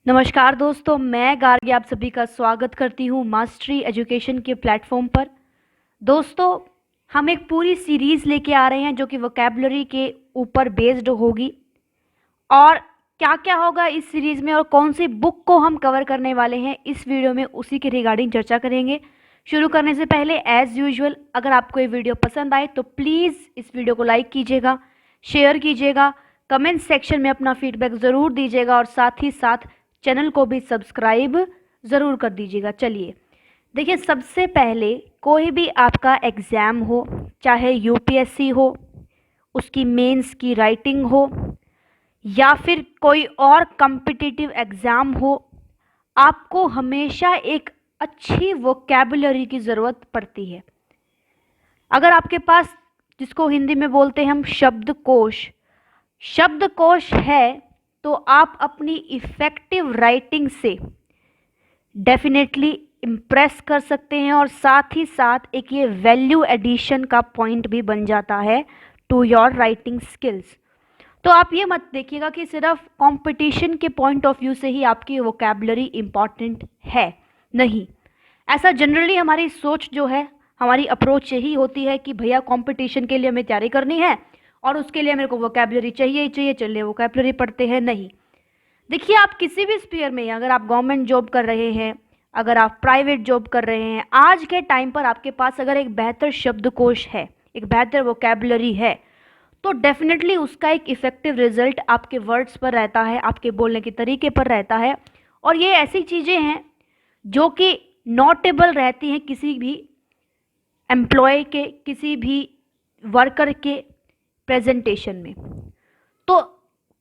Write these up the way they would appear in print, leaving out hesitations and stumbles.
नमस्कार दोस्तों, मैं गार्गी आप सभी का स्वागत करती हूँ मास्टरी एजुकेशन के प्लेटफॉर्म पर। दोस्तों, हम एक पूरी सीरीज़ लेके आ रहे हैं जो कि वोकैबुलरी के ऊपर बेस्ड होगी। और क्या क्या होगा इस सीरीज़ में और कौन सी बुक को हम कवर करने वाले हैं इस वीडियो में, उसी के रिगार्डिंग चर्चा करेंगे। शुरू करने से पहले एज़ यूजुअल अगर आपको ये वीडियो पसंद आए तो प्लीज़ इस वीडियो को लाइक कीजिएगा, शेयर कीजिएगा, कमेंट सेक्शन में अपना फीडबैक ज़रूर दीजिएगा और साथ ही साथ चैनल को भी सब्सक्राइब ज़रूर कर दीजिएगा। चलिए देखिए, सबसे पहले कोई भी आपका एग्ज़ाम हो, चाहे यूपीएससी हो, उसकी मेंस की राइटिंग हो या फिर कोई और कॉम्पिटिटिव एग्ज़ाम हो, आपको हमेशा एक अच्छी वोकैबुलरी की ज़रूरत पड़ती है। अगर आपके पास, जिसको हिंदी में बोलते हैं हम शब्दकोश है, तो आप अपनी इफ़ेक्टिव राइटिंग से डेफिनेटली इम्प्रेस कर सकते हैं और साथ ही साथ एक ये वैल्यू एडिशन का पॉइंट भी बन जाता है टू योर राइटिंग स्किल्स। तो आप ये मत देखिएगा कि सिर्फ कंपटीशन के पॉइंट ऑफ व्यू से ही आपकी वोकैबुलरी इम्पॉर्टेंट है, नहीं। ऐसा जनरली हमारी सोच जो है, हमारी अप्रोच यही होती है कि भैया कंपटीशन के लिए हमें तैयारी करनी है और उसके लिए मेरे को वोकैबुलरी चाहिए ही चाहिए, चलिए वोकैबुलरी पढ़ते हैं। नहीं, देखिए, आप किसी भी स्पीयर में, अगर आप गवर्नमेंट जॉब कर रहे हैं, अगर आप प्राइवेट जॉब कर रहे हैं, आज के टाइम पर आपके पास अगर एक बेहतर शब्दकोश है, एक बेहतर वोकैबुलरी है, तो डेफिनेटली उसका एक इफ़ेक्टिव रिजल्ट आपके वर्ड्स पर रहता है, आपके बोलने के तरीके पर रहता है। और ये ऐसी चीज़ें हैं जो कि नोटेबल रहती हैं किसी भी एम्प्लॉय के, किसी भी वर्कर के प्रेजेंटेशन में। तो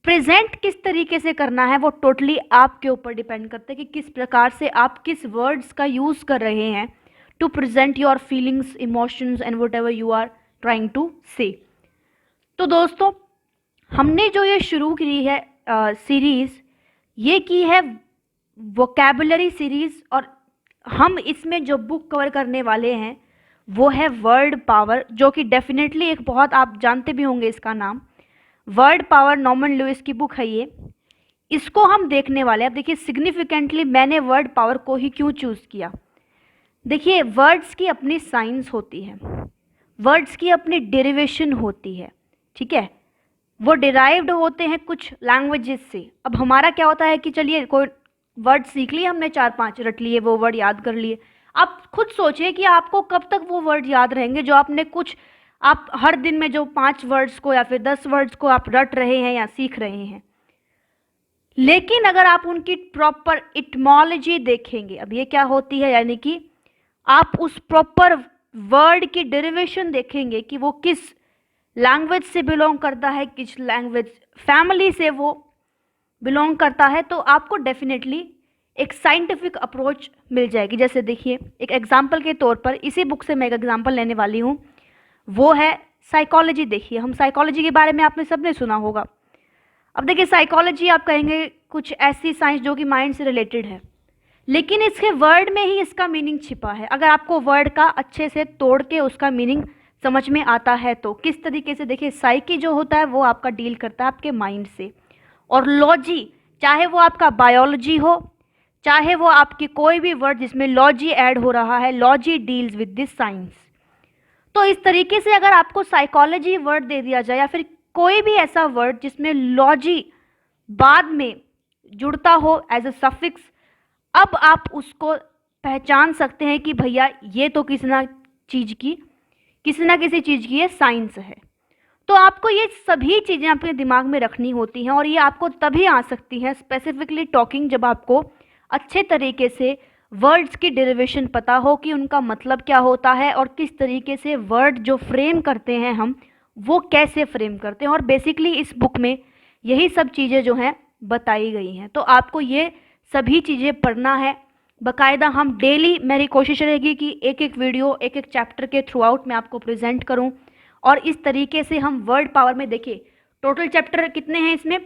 प्रेजेंट किस तरीके से करना है वो टोटली आपके ऊपर डिपेंड करता है कि किस प्रकार से आप किस वर्ड्स का यूज़ कर रहे हैं to present your feelings, emotions and whatever you are trying to say. तो दोस्तों, हमने जो ये शुरू की है सीरीज़, ये की है वोकैबुलरी सीरीज़, और हम इसमें जो बुक कवर करने वाले हैं वो है वर्ड पावर, जो कि डेफिनेटली एक बहुत, आप जानते भी होंगे इसका नाम, वर्ड पावर। नॉर्मन लुइस की बुक है ये, इसको हम देखने वाले हैं। अब देखिए, सिग्निफिकेंटली मैंने वर्ड पावर को ही क्यों चूज़ किया। देखिए, वर्ड्स की अपनी साइंस होती है, वर्ड्स की अपनी डेरिवेशन होती है, ठीक है। वो डिराइव्ड होते हैं कुछ लैंग्वेजेस से। अब हमारा क्या होता है कि चलिए कोई वर्ड सीख लिए हमने, 4-5 रट लिए, वो वर्ड याद कर लिए। आप खुद सोचिए कि आपको कब तक वो वर्ड याद रहेंगे जो आपने आप हर दिन में जो 5 वर्ड्स को या फिर 10 वर्ड्स को आप रट रहे हैं या सीख रहे हैं। लेकिन अगर आप उनकी प्रॉपर इटमोलॉजी देखेंगे, अब ये क्या होती है, यानी कि आप उस प्रॉपर वर्ड की डेरिवेशन देखेंगे कि वो किस लैंग्वेज से बिलोंग करता है, किस लैंग्वेज फैमिली से वो बिलोंग करता है, तो आपको डेफिनेटली एक साइंटिफिक अप्रोच मिल जाएगी। जैसे देखिए, एक एग्जाम्पल के तौर पर इसी बुक से मैं एक एग्जाम्पल लेने वाली हूँ, वो है साइकोलॉजी। देखिए, हम साइकोलॉजी के बारे में आपने सबने सुना होगा। अब देखिए, साइकोलॉजी आप कहेंगे कुछ ऐसी साइंस जो कि माइंड से रिलेटेड है, लेकिन इसके वर्ड में ही इसका मीनिंग छिपा है। अगर आपको वर्ड का अच्छे से तोड़ के उसका मीनिंग समझ में आता है तो किस तरीके से, देखिए, साइकी जो होता है वो आपका डील करता है आपके माइंड से, और लॉजी, चाहे वो आपका बायोलॉजी हो, चाहे वो आपकी कोई भी वर्ड जिसमें लॉजी ऐड हो रहा है, logy deals with this science. तो इस तरीके से अगर आपको साइकोलॉजी वर्ड दे दिया जाए या फिर कोई भी ऐसा वर्ड जिसमें लॉजी बाद में जुड़ता हो एज अ सफिक्स, अब आप उसको पहचान सकते हैं कि भैया ये तो किसी ना किसी चीज़ की ये साइंस है। तो आपको ये सभी चीज़ें अपने दिमाग में रखनी होती हैं, और ये आपको तभी आ सकती हैं स्पेसिफिकली टॉकिंग, जब आपको अच्छे तरीके से वर्ड्स की डेरिवेशन पता हो कि उनका मतलब क्या होता है और किस तरीके से वर्ड जो फ्रेम करते हैं हम, वो कैसे फ्रेम करते हैं। और बेसिकली इस बुक में यही सब चीज़ें जो हैं बताई गई हैं। तो आपको ये सभी चीज़ें पढ़ना है बाकायदा। हम डेली, मेरी कोशिश रहेगी कि एक एक वीडियो, एक एक चैप्टर के थ्रू आउट मैं आपको प्रेजेंट करूं, और इस तरीके से हम वर्ड पावर में, देखिए टोटल चैप्टर कितने हैं इसमें,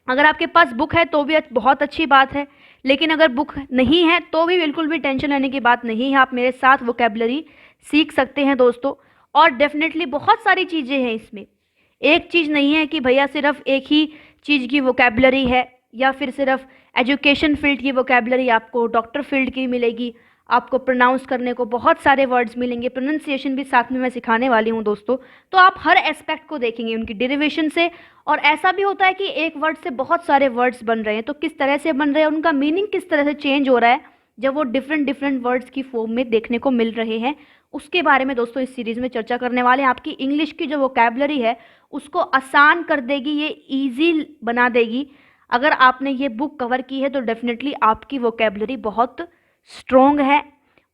अगर आपके पास बुक है तो भी बहुत अच्छी बात है, लेकिन अगर बुक नहीं है तो भी बिल्कुल भी टेंशन लेने की बात नहीं है, आप मेरे साथ वोकैबुलरी सीख सकते हैं दोस्तों। और डेफिनेटली बहुत सारी चीज़ें हैं इसमें, एक चीज़ नहीं है कि भैया सिर्फ एक ही चीज़ की वोकैबुलरी है या फिर सिर्फ एजुकेशन फील्ड की वोकेबलरी आपको डॉक्टर फील्ड की मिलेगी, आपको प्रोनाउंस करने को बहुत सारे वर्ड्स मिलेंगे, प्रोनाउंसिएशन भी साथ में मैं सिखाने वाली हूँ दोस्तों। तो आप हर एस्पेक्ट को देखेंगे उनकी डेरिवेशन से, और ऐसा भी होता है कि एक वर्ड से बहुत सारे वर्ड्स बन रहे हैं, तो किस तरह से बन रहे हैं, उनका मीनिंग किस तरह से चेंज हो रहा है जब वो डिफरेंट डिफरेंट वर्ड्स की फॉर्म में देखने को मिल रहे हैं, उसके बारे में दोस्तों इस सीरीज़ में चर्चा करने वाले हैं। आपकी इंग्लिश की जो वोकेबलरी है उसको आसान कर देगी, ये ईजी बना देगी। अगर आपने ये बुक कवर की है तो डेफिनेटली आपकी वोकेबलरी बहुत स्ट्रोंग है,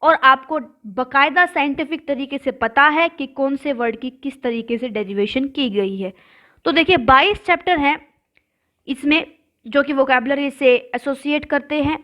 और आपको बकायदा साइंटिफिक तरीके से पता है कि कौन से वर्ड की किस तरीके से डेरिवेशन की गई है। तो देखिए 22 चैप्टर हैं इसमें जो कि वोकेबलरी से एसोसिएट करते हैं,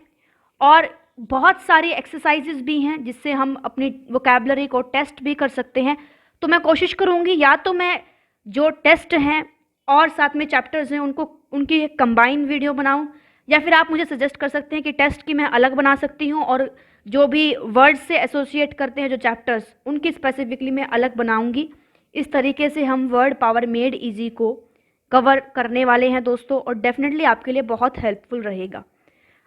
और बहुत सारी एक्सरसाइजेज भी हैं जिससे हम अपनी वोकेबलरी को टेस्ट भी कर सकते हैं। तो मैं कोशिश करूँगी या तो मैं जो टेस्ट हैं और साथ में चैप्टर्स हैं उनकी एक कंबाइन वीडियो बनाऊं, या फिर आप मुझे सजेस्ट कर सकते हैं कि टेस्ट की मैं अलग बना सकती हूं, और जो भी वर्ड से एसोसिएट करते हैं जो चैप्टर्स उनकी स्पेसिफिकली मैं अलग बनाऊंगी। इस तरीके से हम वर्ड पावर मेड इजी को कवर करने वाले हैं दोस्तों, और डेफिनेटली आपके लिए बहुत हेल्पफुल रहेगा।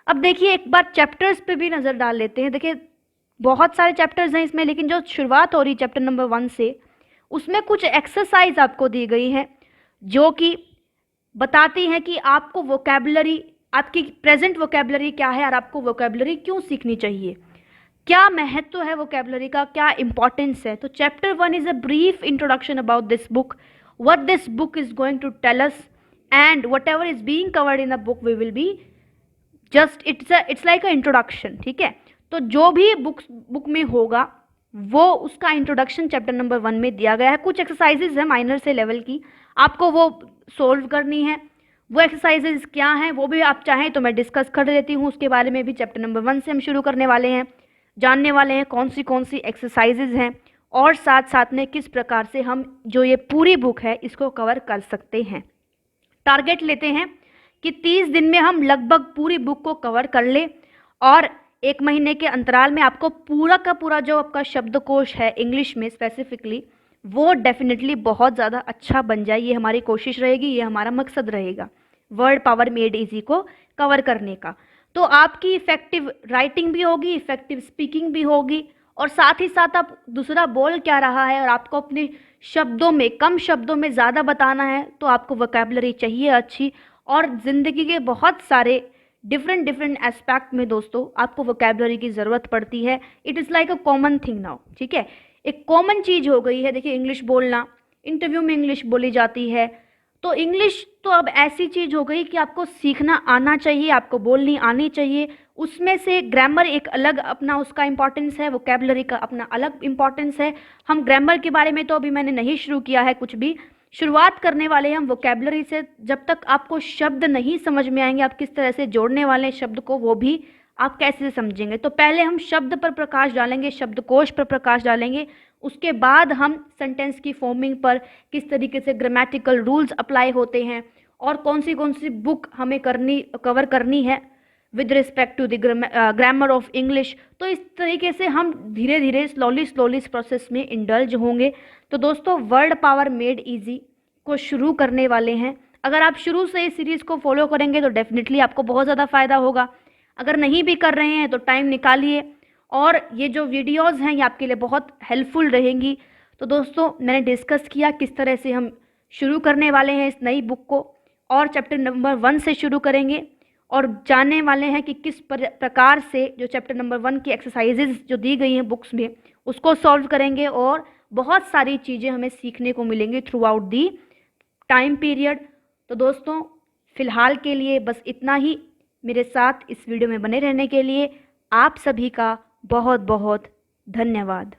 अब देखिए एक बार चैप्टर्स पे भी नज़र डाल लेते हैं। देखिए बहुत सारे चैप्टर्स हैं इसमें, लेकिन जो शुरुआत हो रही चैप्टर नंबर 1 से, उसमें कुछ एक्सरसाइज आपको दी गई है जो कि बताती हैं कि आपको वोकेबलरी, आपकी प्रेजेंट वोकेबलरी क्या है और आपको वोकेबलरी क्यों सीखनी चाहिए, क्या महत्व है वोकेबलरी का, क्या इंपॉर्टेंस है। तो chapter 1 is a brief introduction about this book, what this book is going to tell us, and whatever is being covered in the book we will be just it's like a introduction. ठीक है, तो जो भी book में होगा वो उसका introduction chapter number 1 में दिया गया है। कुछ एक्सरसाइजेज है माइनर से लेवल की, आपको वो सोल्व करनी है। वो एक्सरसाइजेज क्या हैं वो भी आप चाहें तो मैं डिस्कस कर देती हूँ, उसके बारे में भी चैप्टर नंबर 1 से हम शुरू करने वाले हैं, जानने वाले हैं कौन सी एक्सरसाइजेज हैं, और साथ साथ में किस प्रकार से हम जो ये पूरी बुक है इसको कवर कर सकते हैं। टारगेट लेते हैं कि 30 दिन में हम लगभग पूरी बुक को कवर कर ले, और 1 महीने के अंतराल में आपको पूरा का पूरा जो आपका शब्दकोश है इंग्लिश में स्पेसिफिकली वो डेफिनेटली बहुत ज़्यादा अच्छा बन जाए। ये हमारी कोशिश रहेगी, ये हमारा मकसद रहेगा वर्ड पावर मेड इजी को कवर करने का। तो आपकी इफ़ेक्टिव राइटिंग भी होगी, इफ़ेक्टिव स्पीकिंग भी होगी, और साथ ही साथ आप दूसरा बोल क्या रहा है और आपको अपने शब्दों में, कम शब्दों में ज़्यादा बताना है, तो आपको वोकैबुलरी चाहिए अच्छी। और ज़िंदगी के बहुत सारे डिफरेंट एस्पेक्ट में दोस्तों आपको वोकैबुलरी की ज़रूरत पड़ती है। It is like a common thing now. ठीक है, एक कॉमन चीज़ हो गई है। देखिए इंग्लिश बोलना, इंटरव्यू में इंग्लिश बोली जाती है, तो इंग्लिश तो अब ऐसी चीज़ हो गई कि आपको सीखना आना चाहिए, आपको बोलनी आनी चाहिए। उसमें से ग्रामर एक अलग अपना उसका इम्पॉर्टेंस है, वोकैबुलरी का अपना अलग इम्पॉर्टेंस है। हम ग्रामर के बारे में तो अभी मैंने नहीं शुरू किया है कुछ भी, शुरुआत करने वाले हैं हम वोकैबुलरी से। जब तक आपको शब्द नहीं समझ में आएंगे, आप किस तरह से जोड़ने वाले हैं शब्द को वो भी आप कैसे समझेंगे। तो पहले हम शब्द पर प्रकाश डालेंगे, शब्दकोश पर प्रकाश डालेंगे, उसके बाद हम सेंटेंस की फॉर्मिंग पर, किस तरीके से ग्रामेटिकल रूल्स अप्लाई होते हैं और कौन सी बुक हमें कवर करनी है with respect to the grammar of English. तो इस तरीके से हम धीरे धीरे स्लोली इस प्रोसेस में इंडल्ज होंगे। तो दोस्तों वर्ड पावर मेड इजी को शुरू करने वाले हैं। अगर आप शुरू से इस सीरीज़ को फॉलो करेंगे तो डेफिनेटली आपको बहुत ज़्यादा फ़ायदा होगा। अगर नहीं भी कर रहे हैं तो टाइम निकालिए, और ये जो वीडियोस हैं ये आपके लिए बहुत हेल्पफुल रहेंगी। तो दोस्तों मैंने डिस्कस किया किस तरह से हम शुरू करने वाले हैं इस नई बुक को, और चैप्टर नंबर 1 से शुरू करेंगे और जानने वाले हैं कि किस प्रकार से जो चैप्टर नंबर 1 की एक्सरसाइजेज जो दी गई हैं बुक्स में उसको सॉल्व करेंगे, और बहुत सारी चीज़ें हमें सीखने को मिलेंगी through out the time period. तो दोस्तों फ़िलहाल के लिए बस इतना ही। मेरे साथ इस वीडियो में बने रहने के लिए आप सभी का बहुत बहुत धन्यवाद।